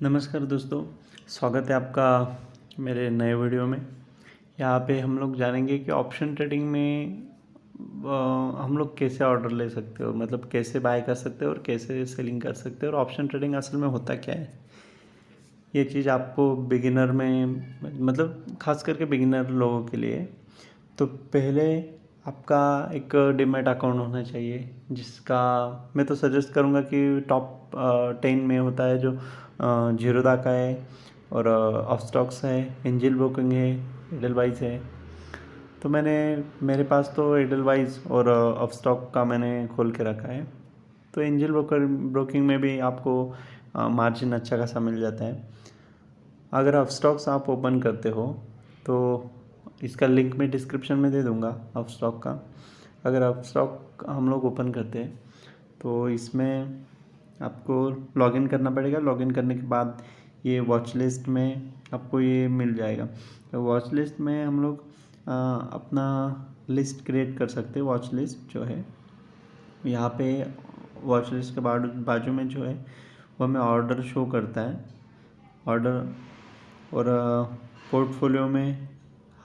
नमस्कार दोस्तों, स्वागत है आपका मेरे नए वीडियो में। यहाँ पे हम लोग जानेंगे कि ऑप्शन ट्रेडिंग में हम लोग कैसे ऑर्डर ले सकते हो, मतलब कैसे बाय कर सकते हो और कैसे सेलिंग कर सकते हो और ऑप्शन ट्रेडिंग असल में होता क्या है। ये चीज़ आपको बिगिनर में, मतलब खास करके बिगिनर लोगों के लिए, तो पहले आपका एक डिमैट अकाउंट होना चाहिए, जिसका मैं तो सजेस्ट करूँगा कि टॉप 10 में होता है जो जीरोधा का है और अपस्टॉक्स है, एंजल ब्रोकिंग है, एडलवाइज है। तो मेरे पास तो एडलवाइज और अपस्टॉक का मैंने खोल के रखा है। तो एंजल ब्रोकिंग में भी आपको मार्जिन अच्छा खासा मिल जाता है। अगर अपस्टॉक्स आप ओपन करते हो तो इसका लिंक मैं डिस्क्रिप्शन में दे दूँगा अपस्टॉक का। अगर अपस्टॉक हम लोग ओपन करते हैं तो इसमें आपको लॉगिन करना पड़ेगा। लॉगिन करने के बाद ये वॉच लिस्ट में आपको ये मिल जाएगा। तो वॉच लिस्ट में हम लोग अपना लिस्ट क्रिएट कर सकते हैं। वॉच लिस्ट जो है यहाँ पे वॉच लिस्ट के बाजू में जो है वो हमें ऑर्डर शो करता है। ऑर्डर और पोर्टफोलियो में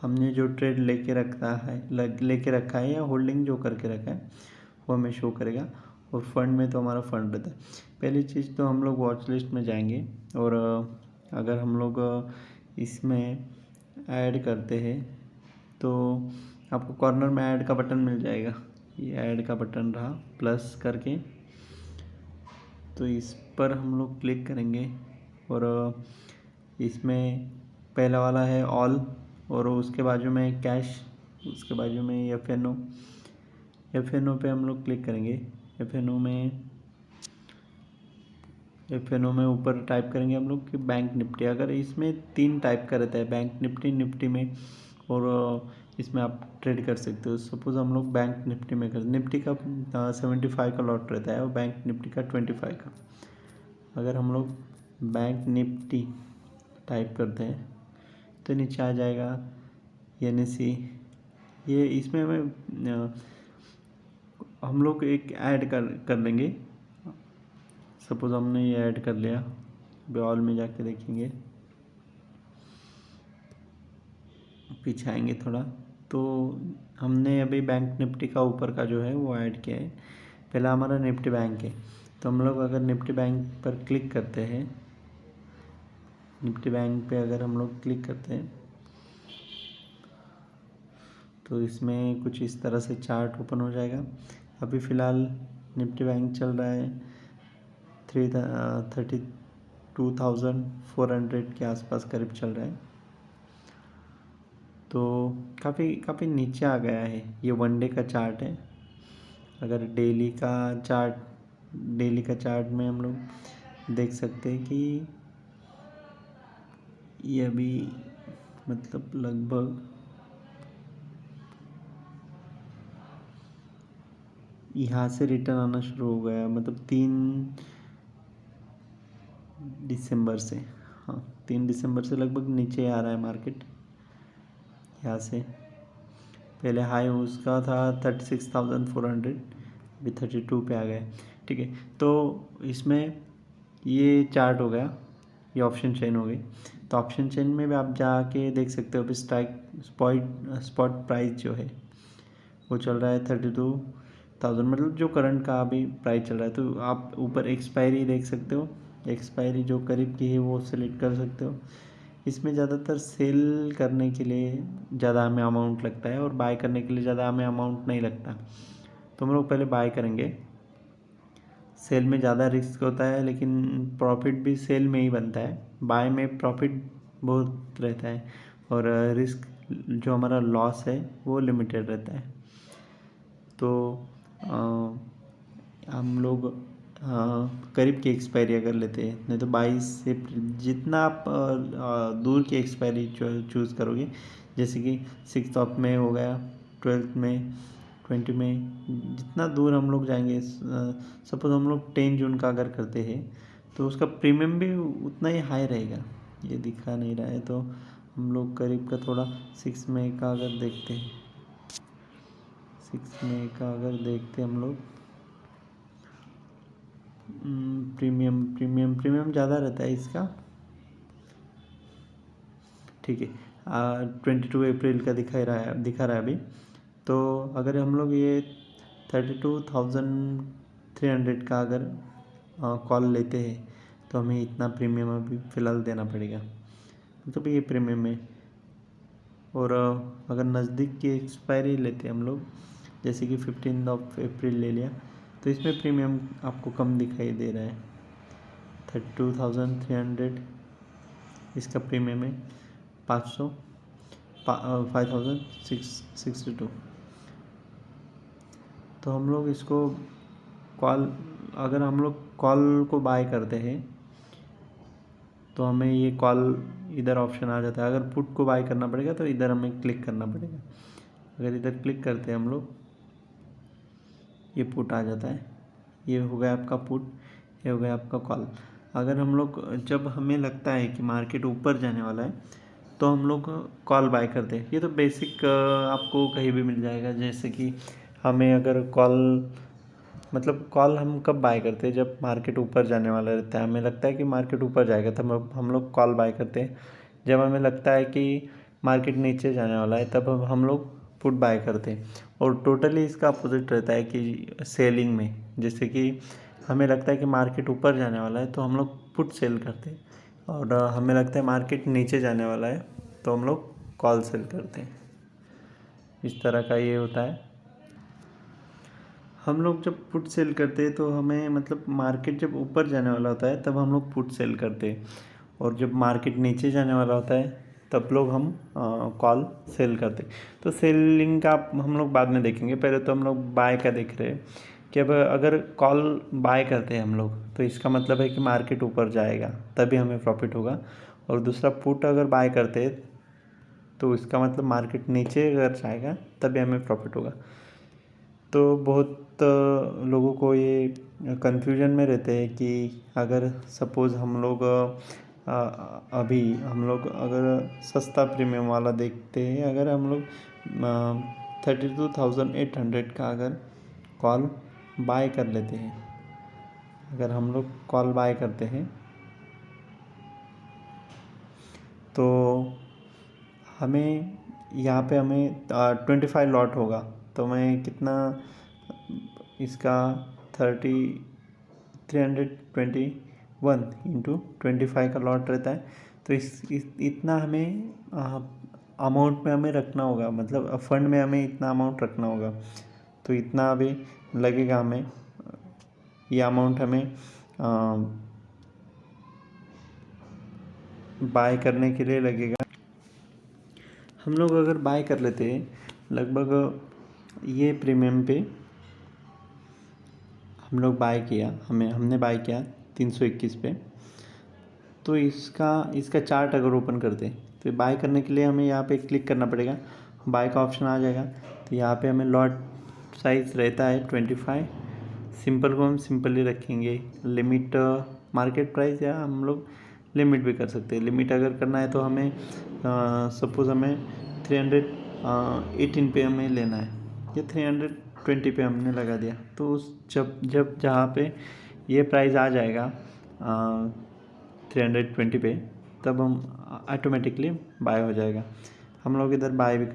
हमने जो ट्रेड लेके रखा है या होल्डिंग जो करके रखा है वो हमें शो करेगा। और फंड में तो हमारा फंड रहता है। पहली चीज़ तो हम लोग वॉच लिस्ट में जाएंगे और अगर हम लोग इसमें ऐड करते हैं तो आपको कॉर्नर में ऐड का बटन मिल जाएगा। ये ऐड का बटन रहा प्लस करके, तो इस पर हम लोग क्लिक करेंगे और इसमें पहला वाला है ऑल और उसके बाजू में कैश, उसके बाजू में एफ एन ओ पे हम लोग क्लिक करेंगे। एफ एन ओ में ऊपर टाइप करेंगे हम लोग कि बैंक निफ्टी। अगर इसमें 3 टाइप का रहता है, बैंक निफ्टी में, और इसमें आप ट्रेड कर सकते हो। सपोज़ हम लोग बैंक निफ्टी में कर, निफ्टी का 75 का लॉट रहता है और बैंक निफ्टी का 25 का। अगर हम लोग बैंक निफ्टी टाइप करते हैं तो नीचे आ जाएगा NSE। ये इसमें हम लोग एक ऐड कर लेंगे। सपोज़ हमने ये ऐड कर लिया, अभी ऑल में जाके देखेंगे, पीछे आएंगे थोड़ा, तो हमने अभी बैंक निफ्टी का ऊपर का जो है वो ऐड किया है। पहला हमारा निफ्टी बैंक है, तो हम लोग अगर निफ्टी बैंक पर क्लिक करते हैं, निफ्टी बैंक पे अगर हम लोग क्लिक करते हैं तो इसमें कुछ इस तरह से चार्ट ओपन हो जाएगा। अभी फ़िलहाल निफ्टी बैंक चल रहा है 32,400 के आसपास करीब चल रहा है। तो काफ़ी नीचे आ गया है। ये 1 डे का चार्ट है। अगर डेली का चार्ट में हम लोग देख सकते हैं कि ये अभी मतलब लगभग यहाँ से रिटर्न आना शुरू हो गया, मतलब 3 दिसंबर से। हाँ, 3 दिसंबर से लगभग नीचे आ रहा है मार्केट। यहाँ से पहले हाई उसका था 36,400, अभी 32 पे आ गया। ठीक है, तो इसमें ये चार्ट हो गया, ये ऑप्शन चेन हो गई। तो ऑप्शन चेन में भी आप जाके देख सकते हो। अभी स्पॉट प्राइस जो है वो चल रहा है 32,000, मतलब जो करंट का अभी प्राइस चल रहा है। तो आप ऊपर एक्सपायरी देख सकते हो, एक्सपायरी जो करीब की है वो सेलेक्ट कर सकते हो। इसमें ज़्यादातर सेल करने के लिए ज़्यादा हमें अमाउंट लगता है और बाय करने के लिए ज़्यादा हमें अमाउंट नहीं लगता। तो हम लोग पहले बाय करेंगे। सेल में ज़्यादा रिस्क होता है लेकिन प्रॉफिट भी सेल में ही बनता है। बाय में प्रॉफिट बहुत रहता है और रिस्क जो हमारा लॉस है वो लिमिटेड रहता है। तो हम लोग करीब की एक्सपायरी अगर लेते हैं, नहीं तो 22 से जितना आप दूर की एक्सपायरी चूज़ करोगे, जैसे कि 6 ऑफ में हो गया, 12 में, 20 में, जितना दूर हम लोग जाएंगे। सपोज़ हम लोग 10 जून का अगर करते हैं तो उसका प्रीमियम भी उतना ही हाई रहेगा। ये दिखा नहीं रहा है तो हम लोग करीब का थोड़ा 6 मई का अगर देखते हैं, 6 मई का अगर देखते हम लोग, प्रीमियम ज़्यादा रहता है इसका। ठीक है। 22 अप्रैल का दिखा रहा है अभी। तो अगर हम लोग ये 32,300 का अगर कॉल लेते हैं तो हमें इतना प्रीमियम अभी फ़िलहाल देना पड़ेगा, मतलब ये प्रीमियम है। और अगर नज़दीक की एक्सपायरी लेते हैं हम लोग, जैसे कि 15 अप्रैल ले लिया, तो इसमें प्रीमियम आपको कम दिखाई दे रहा है। 32,300 इसका प्रीमियम है, 5,662। तो हम लोग इसको अगर हम लोग कॉल को बाय करते हैं तो हमें ये कॉल इधर ऑप्शन आ जाता है। अगर पुट को बाय करना पड़ेगा तो इधर हमें क्लिक करना पड़ेगा। अगर इधर क्लिक करते हैं हम लोग, ये पुट आ जाता है। ये हो गया आपका पुट, ये हो गया आपका कॉल। अगर हम लोग जब हमें लगता है कि मार्केट ऊपर जाने वाला है तो हम लोग कॉल बाय करते हैं। ये तो बेसिक आपको कहीं भी मिल जाएगा। जैसे कि हमें अगर मतलब कॉल हम कब बाय करते हैं, जब मार्केट ऊपर जाने वाला रहता है, हमें लगता है कि मार्केट ऊपर जाएगा तब हम लोग कॉल बाय करते हैं। जब हमें लगता है कि मार्केट नीचे जाने वाला है तब हम लोग पुट बाय करते हैं। और टोटली इसका अपोजिट रहता है कि सेलिंग में, जैसे कि हमें लगता है कि मार्केट ऊपर जाने वाला है तो हम लोग पुट सेल करते हैं, और हमें लगता है मार्केट नीचे जाने वाला है तो हम लोग कॉल सेल करते हैं। इस तरह का ये होता है। हम लोग जब पुट सेल करते हैं तो हमें मतलब मार्केट जब ऊपर जाने वाला होता है तब हम लोग पुट सेल करते हैं, और जब मार्केट नीचे जाने वाला होता है तब लोग हम कॉल सेल करते हैं। तो सेलिंग का हम लोग बाद में देखेंगे, पहले तो हम लोग बाय का देख रहे हैं कि अब अगर कॉल बाय करते हैं हम लोग तो इसका मतलब है कि मार्केट ऊपर जाएगा तभी हमें प्रॉफिट होगा। और दूसरा पुट अगर बाय करते हैं तो इसका मतलब मार्केट नीचे अगर जाएगा तभी हमें प्रॉफिट होगा। तो बहुत लोगों को ये कन्फ्यूजन में रहते हैं कि अगर सपोज़ हम लोग अभी हम लोग अगर सस्ता प्रीमियम वाला देखते हैं, अगर हम लोग 32,800 का अगर कॉल बाय कर लेते हैं, अगर हम लोग कॉल बाय करते हैं तो हमें यहाँ पे हमें 25 लॉट होगा। तो मैं कितना इसका 321 इंटू 25 का लॉट रहता है। तो इतना हमें अमाउंट में हमें रखना होगा, मतलब फंड में हमें इतना अमाउंट रखना होगा। तो इतना अभी लगेगा हमें, ये अमाउंट हमें बाय करने के लिए लगेगा। हम लोग अगर बाय कर लेते हैं लगभग ये प्रीमियम पे हम लोग बाय किया, हमने बाय किया 321 पे, तो इसका चार्ट अगर ओपन करते हैं तो बाय करने के लिए हमें यहाँ पे क्लिक करना पड़ेगा, बाय का ऑप्शन आ जाएगा। तो यहाँ पे हमें लॉट साइज रहता है 25। सिंपल को हम सिंपल ही रखेंगे। लिमिट मार्केट प्राइस, या हम लोग लिमिट भी कर सकते हैं। लिमिट अगर करना है तो हमें सपोज़ हमें 318 पे हमें लेना है, ये 320 पे हमने लगा दिया। तो उस जब जहाँ पे ये प्राइस आ जाएगा 320 पे, तब हम ऑटोमेटिकली बाय हो जाएगा। हम लोग इधर बाय भी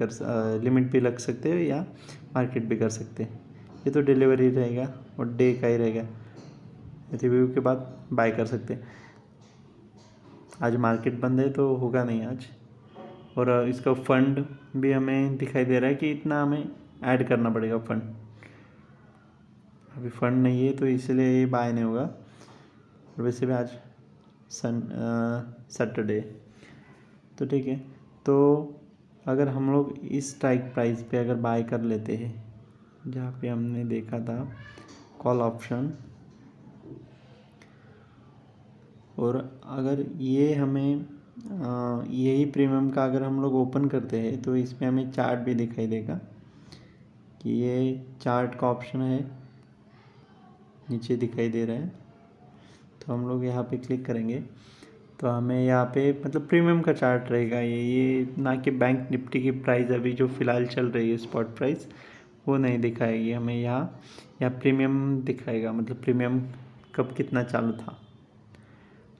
लिमिट भी लग सकते हैं या मार्केट भी कर सकते हैं। ये तो डिलीवरी रहेगा और डे का ही रहेगा, रिव्यू के बाद बाय कर सकते हैं। आज मार्केट बंद है तो होगा नहीं आज। और इसका फ़ंड भी हमें दिखाई दे रहा है कि इतना हमें ऐड करना पड़ेगा फ़ंड। अभी फ़ंड नहीं है तो इसलिए ये बाय नहीं होगा। और वैसे भी आज सैटरडे, तो ठीक है। तो अगर हम लोग इस स्ट्राइक प्राइस पे अगर बाय कर लेते हैं, जहाँ पे हमने देखा था कॉल ऑप्शन, और अगर ये हमें यही प्रीमियम का अगर हम लोग ओपन करते हैं तो इसमें हमें चार्ट भी दिखाई देगा कि ये चार्ट का ऑप्शन है, नीचे दिखाई दे रहा है। तो हम लोग यहाँ पे क्लिक करेंगे तो हमें यहाँ पे मतलब प्रीमियम का चार्ट रहेगा ये ना कि बैंक निफ्टी की प्राइस अभी जो फ़िलहाल चल रही है स्पॉट प्राइस, वो नहीं दिखाएगी हमें। यहाँ प्रीमियम दिखाएगा, मतलब प्रीमियम कब कितना चालू था।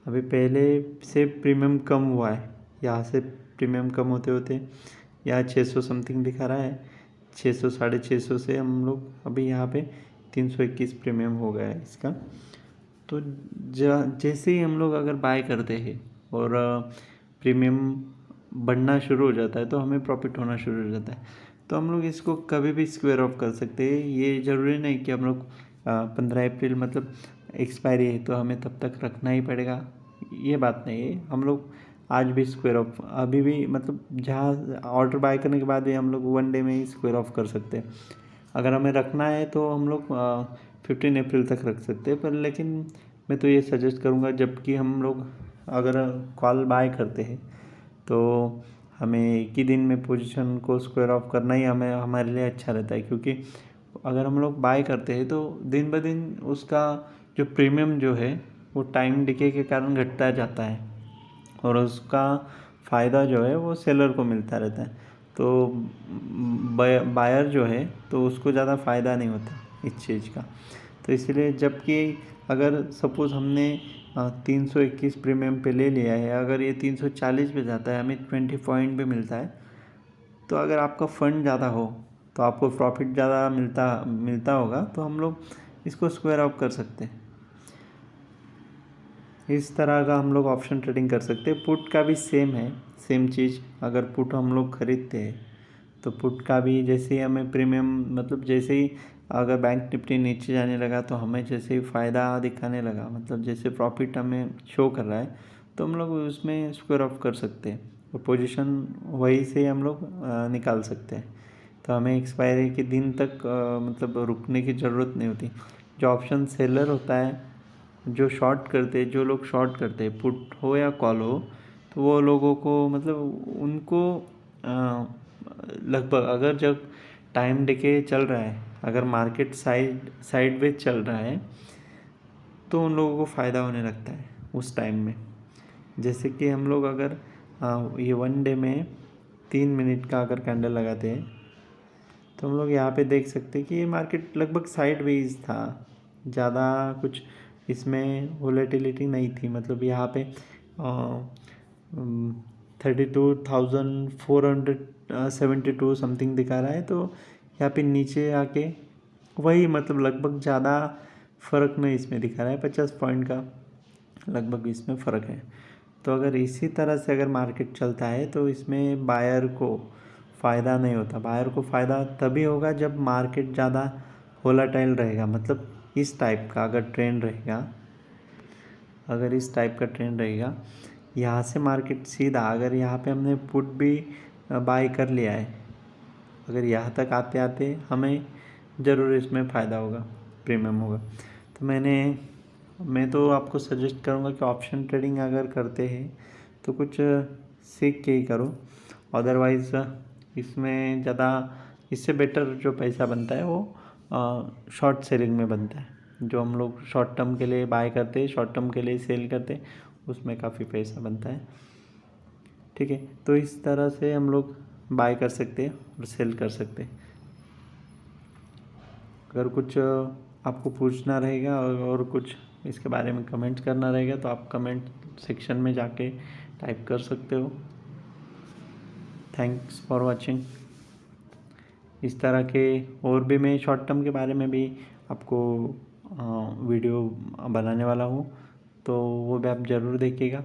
अभी पहले से प्रीमियम कम हुआ है, यहाँ से प्रीमियम कम होते होते यहाँ 600 समथिंग दिखा रहा है, 600 650 से हम लोग अभी यहाँ पे 321 प्रीमियम हो गया है इसका। तो जैसे ही हम लोग अगर बाय करते हैं और प्रीमियम बढ़ना शुरू हो जाता है तो हमें प्रॉफिट होना शुरू हो जाता है। तो हम लोग इसको कभी भी स्क्वायर ऑफ कर सकते हैं। ये ज़रूरी नहीं कि हम लोग 15 अप्रैल मतलब एक्सपायरी है तो हमें तब तक रखना ही पड़ेगा, ये बात नहीं है। हम लोग आज भी स्क्वायर ऑफ अभी भी मतलब जहाँ ऑर्डर बाय करने के बाद भी हम लोग 1 डे में ही स्क्वायर ऑफ कर सकते हैं। अगर हमें रखना है तो हम लोग 15 अप्रैल तक रख सकते हैं, पर लेकिन मैं तो ये सजेस्ट करूँगा जबकि हम लोग अगर कॉल बाय करते हैं तो हमें एक ही दिन में पोजीशन को स्क्वायर ऑफ करना ही हमारे लिए अच्छा रहता है। क्योंकि अगर हम लोग बाय करते हैं तो दिन ब दिन उसका जो प्रीमियम जो है वो टाइम डिके के कारण घटता जाता है और उसका फ़ायदा जो है वो सेलर को मिलता रहता है। तो बायर जो है तो उसको ज़्यादा फ़ायदा नहीं होता इस चीज़ का। तो इसलिए जबकि अगर सपोज़ हमने 321 प्रीमियम पे ले लिया है, अगर ये 340 पे जाता है हमें 20 पॉइंट भी मिलता है, तो अगर आपका फ़ंड ज़्यादा हो तो आपको प्रॉफिट ज़्यादा मिलता होगा तो हम लोग इसको स्क्वायर ऑफ कर सकते हैं। इस तरह का हम लोग ऑप्शन ट्रेडिंग कर सकते हैं। पुट का भी सेम है, सेम चीज़। अगर पुट हम लोग खरीदते हैं तो पुट का भी जैसे ही हमें प्रीमियम मतलब जैसे ही अगर बैंक निफ्टी नीचे जाने लगा तो हमें जैसे ही फ़ायदा दिखाने लगा, मतलब जैसे प्रॉफिट हमें शो कर रहा है तो हम लोग उसमें स्क्वायर ऑफ कर सकते हैं और पोजीशन वही से हम लोग निकाल सकते हैं। तो हमें एक्सपायरी के दिन तक मतलब रुकने की ज़रूरत नहीं होती। जो ऑप्शन सेलर होता है, जो लोग शॉर्ट करते हैं पुट हो या कॉल हो, तो वो लोगों को मतलब उनको लगभग अगर जब टाइम डिके चल रहा है, अगर मार्केट साइडवेज चल रहा है तो उन लोगों को फ़ायदा होने लगता है उस टाइम में। जैसे कि हम लोग अगर ये 1 डे में 3 मिनट का अगर कैंडल लगाते हैं तो हम लोग यहाँ पे देख सकते हैं कि ये मार्केट लगभग साइडवेज था, ज़्यादा कुछ इसमें वोलेटिलिटी नहीं थी। मतलब यहाँ पे 32,472 समथिंग दिखा रहा है, तो यहाँ पे नीचे आके वही मतलब लगभग ज़्यादा फ़र्क नहीं इसमें दिखा रहा है, 50 पॉइंट का लगभग इसमें फ़र्क है। तो अगर इसी तरह से अगर मार्केट चलता है तो इसमें बायर को फ़ायदा नहीं होता। बायर को फ़ायदा तभी होगा जब मार्केट ज़्यादा वोलेटाइल रहेगा, मतलब इस टाइप का अगर ट्रेंड रहेगा, अगर इस टाइप का ट्रेंड रहेगा यहाँ से मार्केट सीधा, अगर यहाँ पे हमने पुट भी बाय कर लिया है, अगर यहाँ तक आते आते हमें ज़रूर इसमें फ़ायदा होगा, प्रीमियम होगा। तो मैं तो आपको सजेस्ट करूँगा कि ऑप्शन ट्रेडिंग अगर करते हैं तो कुछ सीख के ही करो, अदरवाइज़ इसमें ज़्यादा इससे बेटर जो पैसा बनता है वो शॉर्ट सेलिंग में बनता है। जो हम लोग शॉर्ट टर्म के लिए बाय करते हैं, शॉर्ट टर्म के लिए सेल करते हैं, उसमें काफ़ी पैसा बनता है। ठीक है, तो इस तरह से हम लोग बाय कर सकते हैं और सेल कर सकते हैं। अगर कुछ आपको पूछना रहेगा और कुछ इसके बारे में कमेंट करना रहेगा तो आप कमेंट सेक्शन में जाके टाइप कर सकते हो। Thanks for watching. इस तरह के और भी मैं शॉर्ट टर्म के बारे में भी आपको वीडियो बनाने वाला हूँ, तो वो भी आप ज़रूर देखिएगा।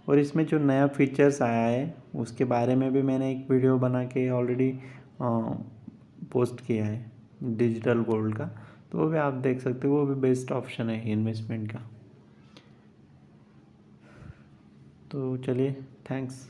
और इसमें जो नया फीचर्स आया है उसके बारे में भी मैंने एक वीडियो बना के ऑलरेडी पोस्ट किया है, डिजिटल गोल्ड का, तो वो भी आप देख सकते हो। वो भी बेस्ट ऑप्शन है इन्वेस्टमेंट का। तो चलिए, थैंक्स।